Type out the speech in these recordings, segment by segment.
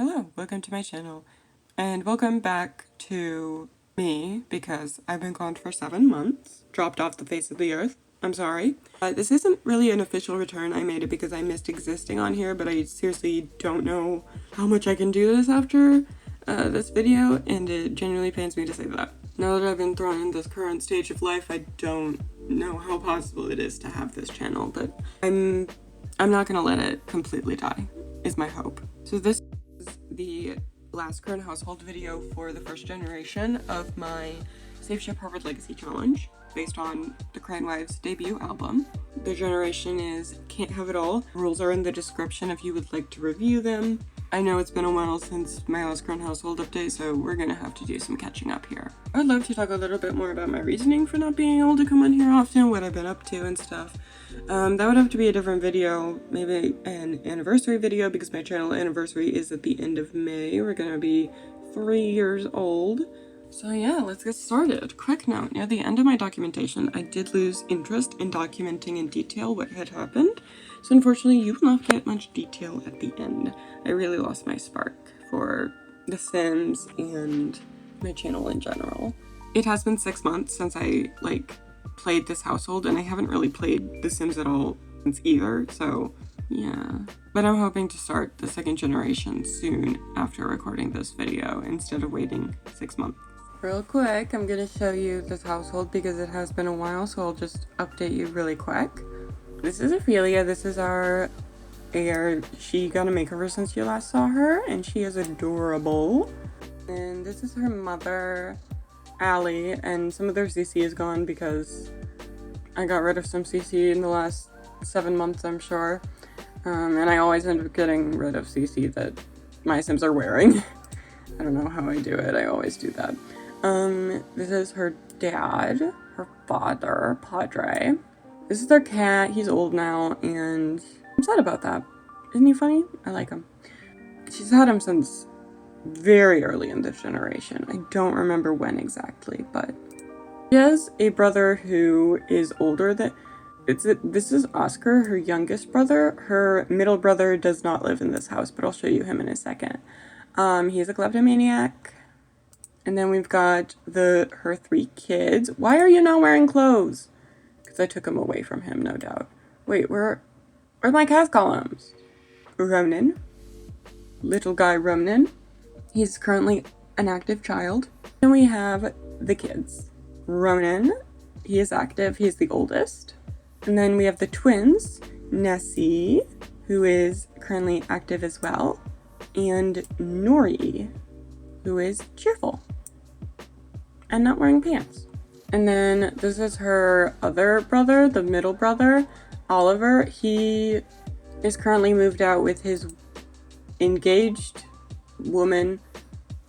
Hello, welcome to my channel, and welcome back to me, because I've been gone for 7 months, dropped off the face of the earth. I'm sorry. This isn't really an official return. I made it because I missed existing on here, but I seriously don't know how much I can do this after this video, and it genuinely pains me to say that. Now that I've been thrown in this current stage of life, I don't know how possible it is to have this channel, but I'm not gonna let it completely die, is my hope. So this is the last current household video for the first generation of my Save Ship Harvard Legacy Challenge, based on the Crying Wives debut album. The generation is Can't Have It All. Rules are in the description if you would like to review them. I know it's been a while since my last current household update, so we're gonna have to do some catching up here. I'd love to talk a little bit more about my reasoning for not being able to come on here often, what I've been up to and stuff. That would have to be a different video, maybe an anniversary video, because my channel anniversary is at the end of May. We're gonna be 3 years old. So yeah, let's get started. Quick note, near the end of my documentation, I did lose interest in documenting in detail what had happened. So unfortunately, you will not get much detail at the end. I really lost my spark for The Sims and my channel in general. It has been 6 months since I, played this household, and I haven't really played The Sims at all since either, so yeah. But I'm hoping to start the second generation soon after recording this video, instead of waiting 6 months. Real quick, I'm gonna show you this household because it has been a while, so I'll just update you really quick. This is Ophelia. This is our heir. She got a makeover since you last saw her, and she is adorable. And this is her mother, Allie, and some of their CC is gone because I got rid of some CC in the last 7 months, I'm sure. And I always end up getting rid of CC that my Sims are wearing. I don't know how I do it. I always do that. This is her dad, her father, Padre. This is their cat. He's old now, and I'm sad about that. Isn't he funny? I like him. She's had him since very early in this generation. I don't remember when exactly, but she has a brother who is older than... This is Oscar, her youngest brother. Her middle brother does not live in this house, but I'll show you him in a second. He's a kleptomaniac. And then we've got her 3 kids. Why are you not wearing clothes? Because I took them away from him, no doubt. Wait, where's my cast columns? Ronan. Little guy Ronan. He's currently an active child. And we have the kids. Ronan, he is active. He is the oldest. And then we have the twins, Nessie, who is currently active as well, and Nori, who is cheerful and not wearing pants. And then this is her other brother, the middle brother, Oliver. He is currently moved out with his engaged woman,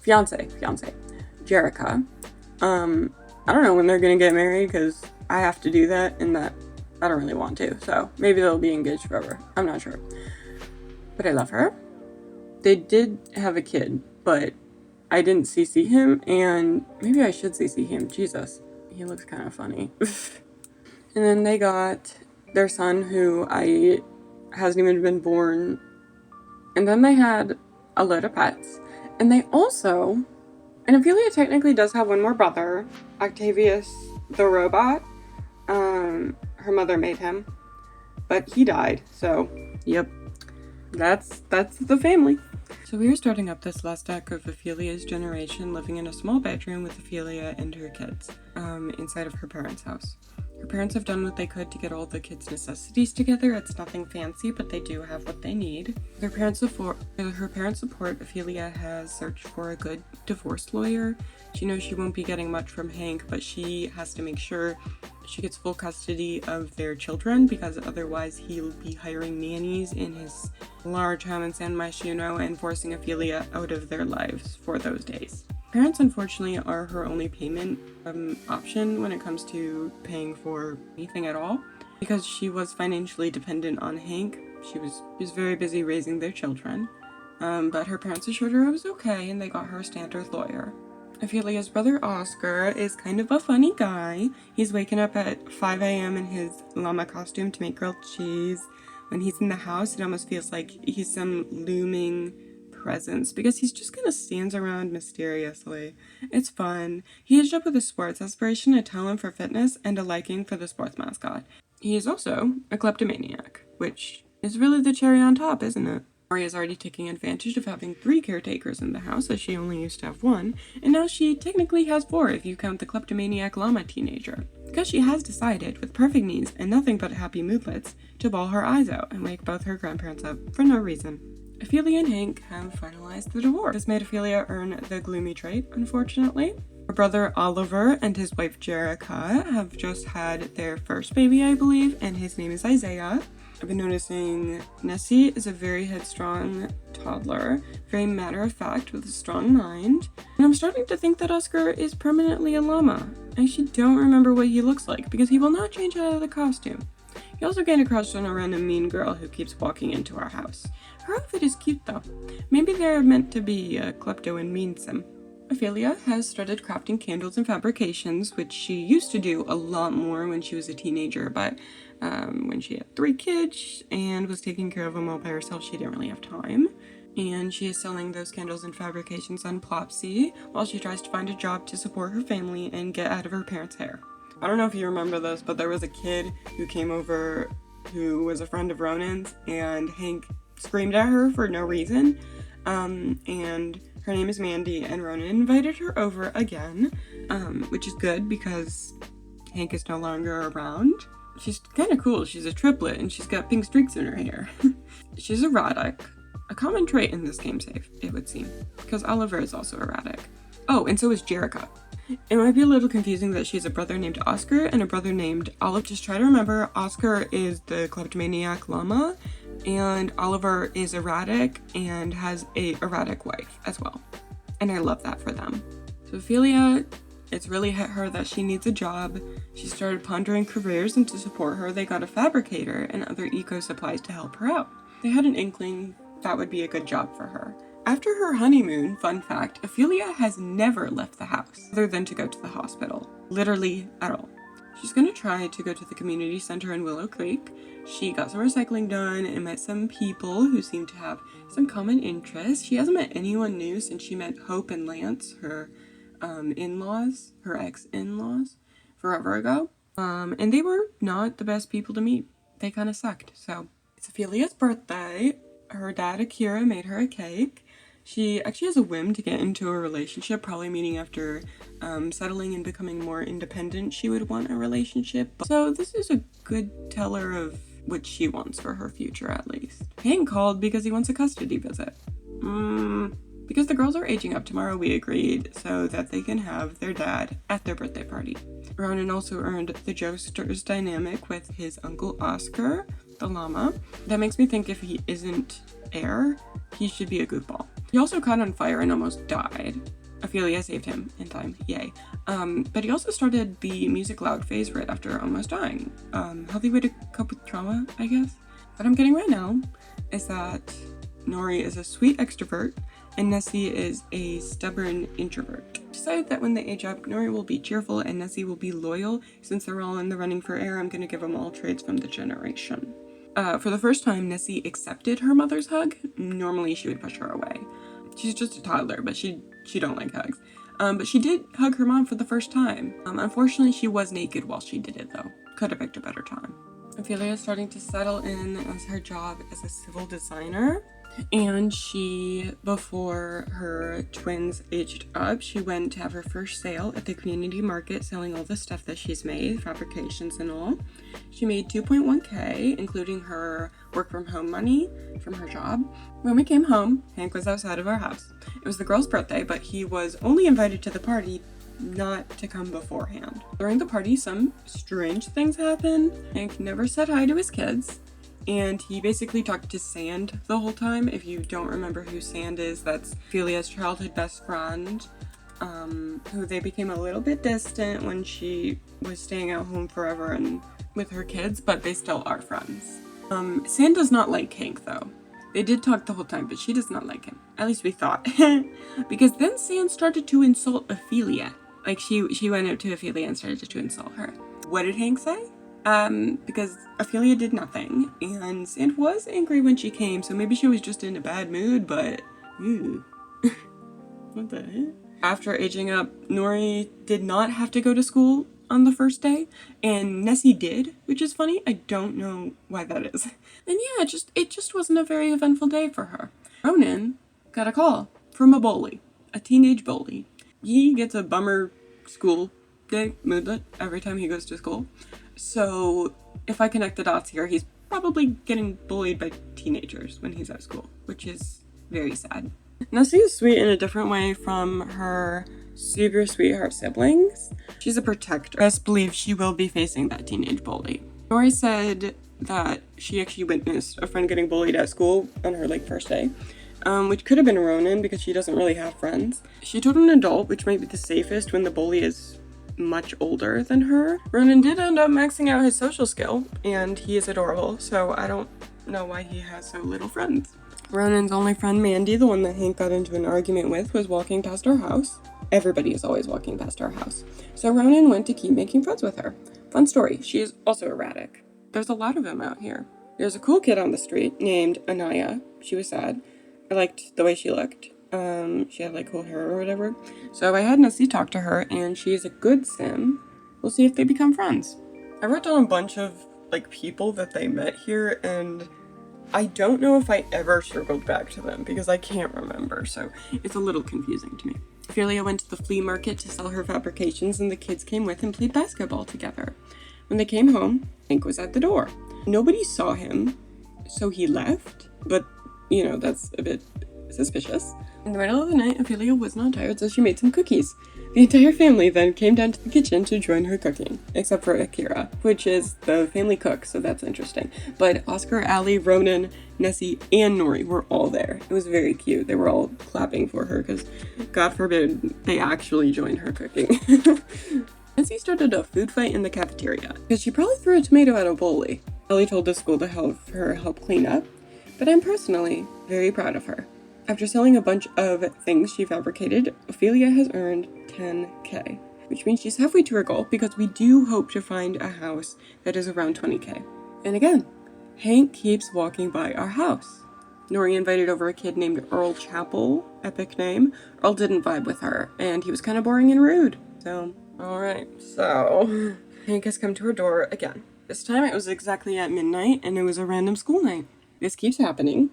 fiance, Jerica. I don't know when they're gonna get married because I have to do that, and that I don't really want to, so maybe they'll be engaged forever. I'm not sure. But I love her. They did have a kid, but I didn't CC him, and maybe I should CC him. Jesus, he looks kind of funny. And then they got their son, who hasn't even been born. And then they had a load of pets. And they also, and Ophelia technically does have one more brother, Octavius the robot. Her mother made him, but he died, so yep, that's the family. So we are starting up this last deck of Ophelia's generation, living in a small bedroom with Ophelia and her kids, inside of her parents' house. Her parents have done what they could to get all the kids' necessities together. It's nothing fancy, but they do have what they need. Her parents' support, Ophelia has searched for a good divorce lawyer. She knows she won't be getting much from Hank, but she has to make sure she gets full custody of their children, because otherwise he'll be hiring nannies in his large home in San Myshuno and forcing Ophelia out of their lives for those days. Parents, unfortunately, are her only payment option when it comes to paying for anything at all, because she was financially dependent on Hank. She was very busy raising their children, but her parents assured her it was okay, and they got her a standard lawyer. Ophelia's brother Oscar is kind of a funny guy. He's waking up at 5 a.m. in his llama costume to make grilled cheese. When he's in the house, it almost feels like he's some looming presence because he's just kind of stands around mysteriously. It's fun. He ended up with a sports aspiration, a talent for fitness, and a liking for the sports mascot. He is also a kleptomaniac, which is really the cherry on top, isn't it? Nori is already taking advantage of having 3 caretakers in the house, as she only used to have 1, and now she technically has 4 if you count the kleptomaniac llama teenager. Because she has decided, with perfect knees and nothing but happy moodlets, to bawl her eyes out and wake both her grandparents up for no reason. Ophelia and Hank have finalized the divorce. This made Ophelia earn the gloomy trait, unfortunately. Her brother Oliver and his wife Jerica have just had their first baby, I believe, and his name is Isaiah. I've been noticing Nessie is a very headstrong toddler, very matter-of-fact with a strong mind, and I'm starting to think that Oscar is permanently a llama. I actually don't remember what he looks like because he will not change out of the costume. He also gained a crush on a random mean girl who keeps walking into our house. Her outfit is cute though. Maybe they're meant to be a klepto and mean sim. Ophelia has started crafting candles and fabrications, which she used to do a lot more when she was a teenager, but when she had 3 kids and was taking care of them all by herself, she didn't really have time. And she is selling those candles and fabrications on Plopsy while she tries to find a job to support her family and get out of her parents' hair. I don't know if you remember this, but there was a kid who came over who was a friend of Ronan's, and Hank screamed at her for no reason. And her name is Mandy, and Ronan invited her over again, which is good because Hank is no longer around. She's kind of cool. She's a triplet, and she's got pink streaks in her hair. She's erratic. A common trait in this game save, it would seem, because Oliver is also erratic. Oh, and so is Jerica. It might be a little confusing that she has a brother named Oscar and a brother named Oliver. Just try to remember, Oscar is the kleptomaniac llama, and Oliver is erratic and has a erratic wife as well. And I love that for them. So Ophelia, it's really hit her that she needs a job. She started pondering careers, and to support her, they got a fabricator and other eco supplies to help her out. They had an inkling that would be a good job for her. After her honeymoon, fun fact, Ophelia has never left the house other than to go to the hospital. Literally at all. She's going to try to go to the community center in Willow Creek. She got some recycling done and met some people who seem to have some common interests. She hasn't met anyone new since she met Hope and Lance, her in-laws, her ex-in-laws, forever ago. And they were not the best people to meet. They kind of sucked. So it's Ophelia's birthday. Her dad, Akira, made her a cake. She actually has a whim to get into a relationship, probably meaning after settling and becoming more independent, she would want a relationship. So this is a good teller of what she wants for her future, at least. Hank called because he wants a custody visit. Because the girls are aging up tomorrow, we agreed, so that they can have their dad at their birthday party. Ronan also earned the Jokesters dynamic with his uncle Oscar, the llama. That makes me think if he isn't air, he should be a goofball. He also caught on fire and almost died. Ophelia saved him in time, yay. But he also started the music loud phase right after almost dying. Healthy way to cope with trauma, I guess. What I'm getting right now is that Nori is a sweet extrovert and Nessie is a stubborn introvert. Decided that when they age up, Nori will be cheerful and Nessie will be loyal. Since they're all in the running for air, I'm gonna give them all traits from the generation. For the first time, Nessie accepted her mother's hug. Normally she would push her away. She's just a toddler, but she don't like hugs. But she did hug her mom for the first time. Unfortunately, she was naked while she did it though. Could have picked a better time. Ophelia is starting to settle in as her job as a civil designer. And she, before her twins aged up, she went to have her first sale at the community market, selling all the stuff that she's made, fabrications and all. She made 2.1K, including her work from home money from her job. When we came home, Hank was outside of our house. It was the girl's birthday, but he was only invited to the party, not to come beforehand. During the party, some strange things happened. Hank never said hi to his kids. And he basically talked to Sand the whole time. If you don't remember who Sand is, that's Ophelia's childhood best friend, who they became a little bit distant when she was staying at home forever and with her kids, but they still are friends. Sand does not like Hank though. They did talk the whole time, but she does not like him. At least we thought. Because then Sand started to insult Ophelia. Like she went up to Ophelia and started to insult her. What did Hank say? Because Ophelia did nothing, and Sand was angry when she came, so maybe she was just in a bad mood, but Ew. What the heck? After aging up, Nori did not have to go to school on the first day, and Nessie did, which is funny. I don't know why that is. And yeah, it just wasn't a very eventful day for her. Ronan got a call from a bully, a teenage bully. He gets a bummer school day moodlet every time he goes to school. So if I connect the dots here, he's probably getting bullied by teenagers when he's at school, which is very sad. Nessie is sweet in a different way from her super sweetheart siblings. She's a protector. Best believe she will be facing that teenage bully. Nori said that she actually witnessed a friend getting bullied at school on her first day, which could have been Ronan because she doesn't really have friends. She told an adult, which might be the safest when the bully is much older than her. Ronan did end up maxing out his social skill, and he is adorable, so I don't know why he has so little friends. Ronan's only friend, Mandy, the one that Hank got into an argument with, was walking past our house. Everybody is always walking past our house. So Ronan went to keep making friends with her. Fun story, she is also erratic. There's a lot of them out here. There's a cool kid on the street named Anaya. She was sad. I liked the way she looked. She had cool hair or whatever. So I had Nessie talk to her, and she is a good sim. We'll see if they become friends. I wrote down a bunch of people that they met here, and I don't know if I ever circled back to them because I can't remember, so it's a little confusing to me. Ophelia went to the flea market to sell her fabrications, and the kids came with and played basketball together. When they came home, Hank was at the door. Nobody saw him, so he left, but, that's a bit suspicious. In the middle of the night, Ophelia was not tired, so she made some cookies. The entire family then came down to the kitchen to join her cooking, except for Akira, which is the family cook, so that's interesting. But Oscar, Allie, Ronan, Nessie, and Nori were all there. It was very cute. They were all clapping for her because, God forbid, they actually joined her cooking. Nessie started a food fight in the cafeteria because she probably threw a tomato at a bully. Allie told the school to help her clean up, but I'm personally very proud of her. After selling a bunch of things she fabricated, Ophelia has earned 10K, which means she's halfway to her goal because we do hope to find a house that is around 20K. And again, Hank keeps walking by our house. Nori invited over a kid named Earl Chappell, epic name. Earl didn't vibe with her, and he was kind of boring and rude. So, alright, so Hank has come to her door again. This time it was exactly at midnight, and it was a random school night. This keeps happening.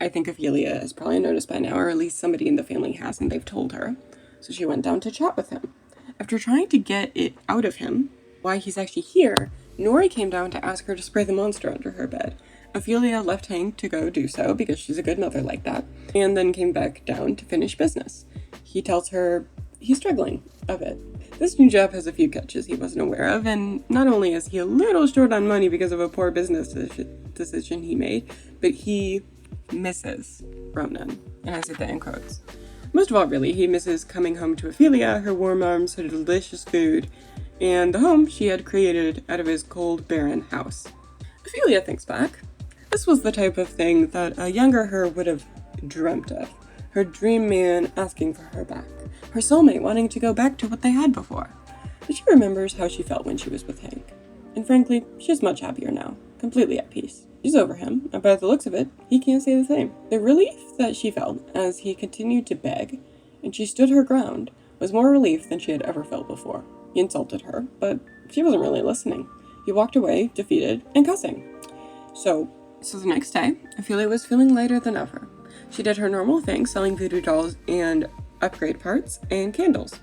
I think Ophelia has probably noticed by now, or at least somebody in the family has, and they've told her. So she went down to chat with him. After trying to get it out of him, why he's actually here, Nori came down to ask her to spray the monster under her bed. Ophelia left Hank to go do so, because she's a good mother like that, and then came back down to finish business. He tells her he's struggling a bit. This new job has a few catches he wasn't aware of, and not only is he a little short on money because of a poor business decision he made, but he misses Ronan, and I say that in quotes. Most of all, really, he misses coming home to Ophelia, her warm arms, her delicious food, and the home she had created out of his cold, barren house. Ophelia thinks back. This was the type of thing that a younger her would have dreamt of. Her dream man asking for her back. Her soulmate wanting to go back to what they had before. But she remembers how she felt when she was with Hank. And frankly, she's much happier now. Completely at peace. She's over him, and by the looks of it, he can't say the same. The relief that she felt as he continued to beg, and she stood her ground, was more relief than she had ever felt before. He insulted her, but she wasn't really listening. He walked away, defeated, and cussing. So the next day, Ophelia was feeling lighter than ever. She did her normal thing, selling voodoo dolls and upgrade parts and candles,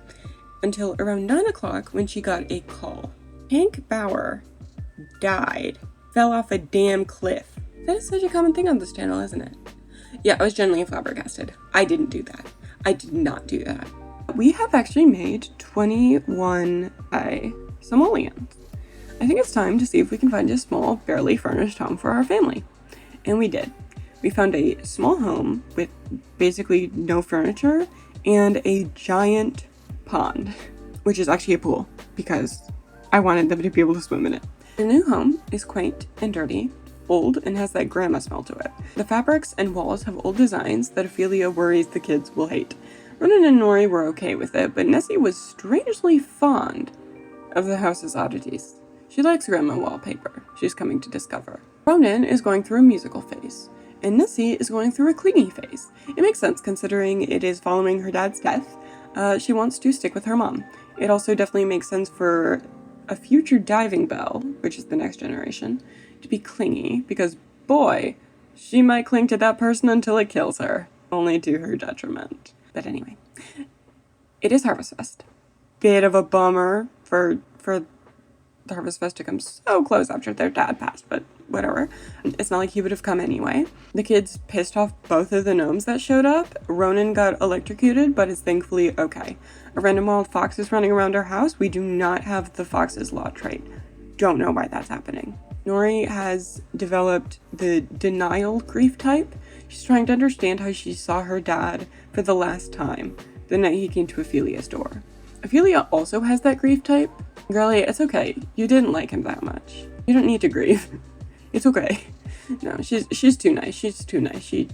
until around 9 o'clock when she got a call. Hank Bauer died. Fell off a damn cliff. That is such a common thing on this channel, isn't it? Yeah, I was genuinely flabbergasted. I didn't do that. I did not do that. We have actually made 21 simoleons. I think it's time to see if we can find a small, barely furnished home for our family. And we did. We found a small home with basically no furniture and a giant pond, which is actually a pool because I wanted them to be able to swim in it. The new home is quaint and dirty, old, and has that grandma smell to it. The fabrics and walls have old designs that Ophelia worries the kids will hate. Ronan and Nori were okay with it, but Nessie was strangely fond of the house's oddities. She likes grandma wallpaper, she's coming to discover. Ronan is going through a musical phase, and Nessie is going through a clingy phase. It makes sense considering it is following her dad's death. She wants to stick with her mom. It also definitely makes sense for a future Diving Bell, which is the next generation, to be clingy, because boy, she might cling to that person until it kills her, only to her detriment. But anyway, it is Harvest Fest. Bit of a bummer for the Harvest Fest to come so close after their dad passed, but whatever. It's not like he would have come anyway. The kids pissed off both of the gnomes that showed up. Ronan got electrocuted, but is thankfully okay. A random wild fox is running around our house. We do not have the fox's law trait. Don't know why that's happening. Nori has developed the denial grief type. She's trying to understand how she saw her dad for the last time, the night he came to Ophelia's door. Ophelia also has that grief type. Girlie, it's okay. You didn't like him that much. You don't need to grieve. It's okay. No, she's too nice. She's too nice. She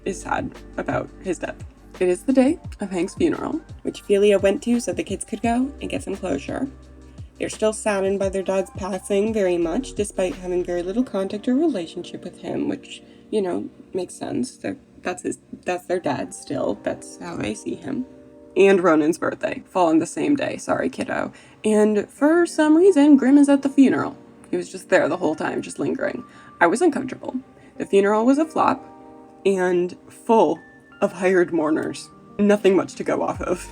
is sad about his death. It is the day of Hank's funeral, which Ophelia went to so the kids could go and get some closure. They're still saddened by their dad's passing very much, despite having very little contact or relationship with him, which, you know, makes sense. That's their dad still. That's how they see him. And Ronan's birthday fall on the same day. Sorry, kiddo. And for some reason, Grim is at the funeral. He was just there the whole time, just lingering. I was uncomfortable. The funeral was a flop and full of hired mourners. Nothing much to go off of.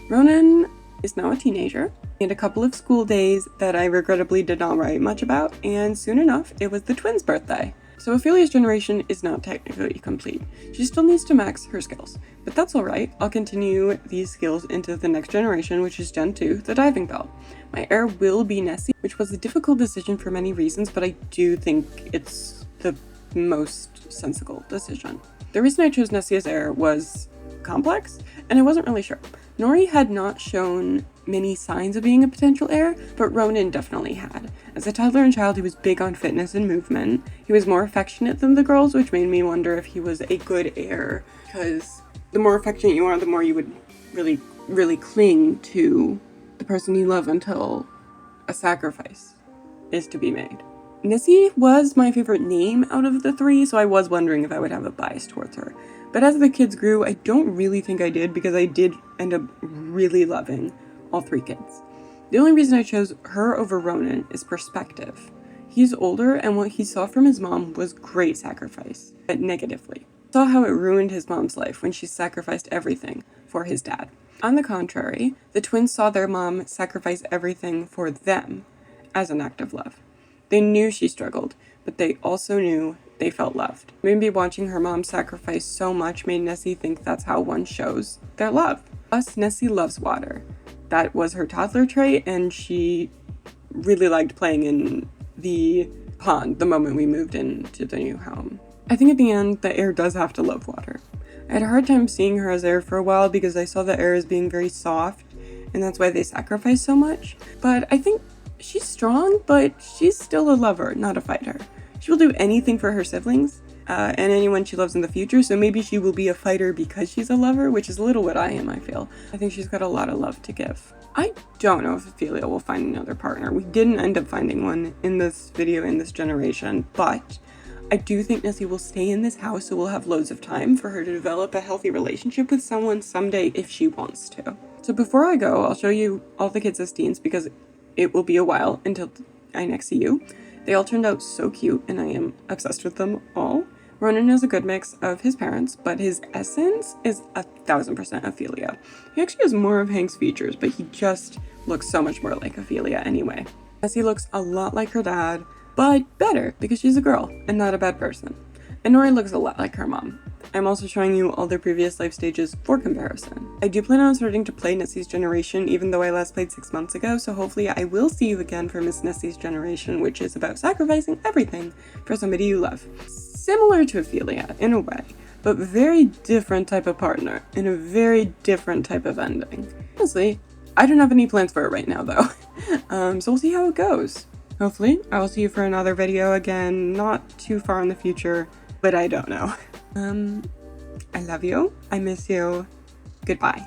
Ronan is now a teenager, and a couple of school days that I regrettably did not write much about, and soon enough, it was the twins' birthday. So Ophelia's generation is not technically complete. She still needs to max her skills, but that's alright. I'll continue these skills into the next generation, which is Gen 2, the Diving Bell. My heir will be Nessie, which was a difficult decision for many reasons, but I do think it's the most sensible decision. The reason I chose Nessie as heir was complex, and I wasn't really sure. Nori had not shown many signs of being a potential heir, but Ronan definitely had. As a toddler and child, he was big on fitness and movement. He was more affectionate than the girls, which made me wonder if he was a good heir, because the more affectionate you are, the more you would really, really cling to the person you love until a sacrifice is to be made. Nessie was my favorite name out of the three, so I was wondering if I would have a bias towards her. But as the kids grew, I don't really think I did, because I did end up really loving all three kids. The only reason I chose her over Ronan is perspective. He's older, and what he saw from his mom was great sacrifice, but negatively. He saw how it ruined his mom's life when she sacrificed everything for his dad. On the contrary, the twins saw their mom sacrifice everything for them as an act of love. They knew she struggled, but they also knew they felt loved. Maybe watching her mom sacrifice so much made Nessie think that's how one shows their love. Plus, Nessie loves water. That was her toddler trait, and she really liked playing in the pond the moment we moved into the new home. I think at the end, the heir does have to love water. I had a hard time seeing her as heir for a while because I saw the heir as being very soft, and that's why they sacrifice so much. But I think she's strong, but she's still a lover, not a fighter. She will do anything for her siblings, and anyone she loves in the future, so maybe she will be a fighter because she's a lover, which is a little what I am, I feel. I think she's got a lot of love to give. I don't know if Ophelia will find another partner. We didn't end up finding one in this video, in this generation, but I do think Nessie will stay in this house, so we'll have loads of time for her to develop a healthy relationship with someone someday if she wants to. So before I go, I'll show you all the kids as teens because it will be a while until I next see you. They all turned out so cute, and I am obsessed with them all. Ronan is a good mix of his parents, but his essence is 1000% Ophelia. He actually has more of Hank's features, but he just looks so much more like Ophelia anyway. Nessie looks a lot like her dad, but better because she's a girl and not a bad person. And Nori looks a lot like her mom. I'm also showing you all their previous life stages for comparison. I do plan on starting to play Nessie's generation, even though I last played 6 months ago, so hopefully I will see you again for Miss Nessie's generation, which is about sacrificing everything for somebody you love. Similar to Ophelia, in a way, but very different type of partner, and a very different type of ending. Honestly, I don't have any plans for it right now, though. So we'll see how it goes. Hopefully, I will see you for another video again, not too far in the future, but I don't know. I love you. I miss you. Goodbye.